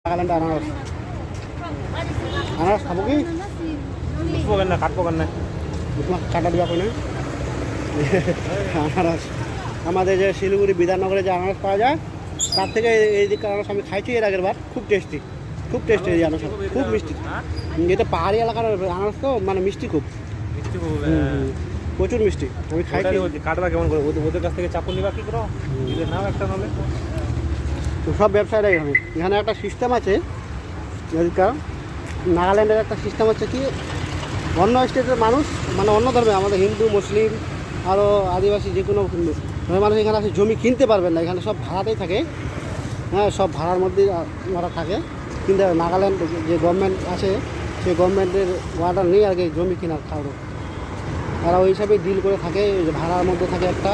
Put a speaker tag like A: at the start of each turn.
A: নাগাল্যান্ডে আনারস আনারস খাবো কি
B: বুঝবো কেন না কাটবো কেন না
A: তোমার কাটা দিবা না আনারস আমাদের যে শিলিগুড়ি বিধাননগরে যে আনারস পাওয়া যায় তার থেকে এই দিকে আনারস আমি খাইছি এর আগের বার খুব টেস্টি এই আনারস খুব মিষ্টি এটা পাহাড়ি এলাকার আনারস তো মানে মিষ্টি খুব
B: মিষ্টি
A: প্রচুর মিষ্টি আমি খাইছি
B: কাটবা কেমন করে ওদের কাছ থেকে চাপুন নিবা কি করো দিলে নাও একটা নলে
A: তো সব ব্যবসায়ীরাই হবে এখানে একটা সিস্টেম আছে এদিককার নাগাল্যান্ডের একটা সিস্টেম হচ্ছে কি অন্য স্টেটের মানুষ মানে অন্য ধর্মে আমাদের হিন্দু মুসলিম আরও আদিবাসী যে কোনো ধর্মের মানুষ এখানে আসে জমি কিনতে পারবেন না এখানে সব ভাড়াতেই থাকে হ্যাঁ সব ভাড়ার মধ্যেই ওরা থাকে কিন্তু নাগাল্যান্ড যে গভর্নমেন্ট আছে সেই গভর্নমেন্টের অর্ডার নেই আর কি জমি কেনার কারো তারা ওই হিসাবে ডিল করে থাকে ভাড়ার মধ্যে থাকে একটা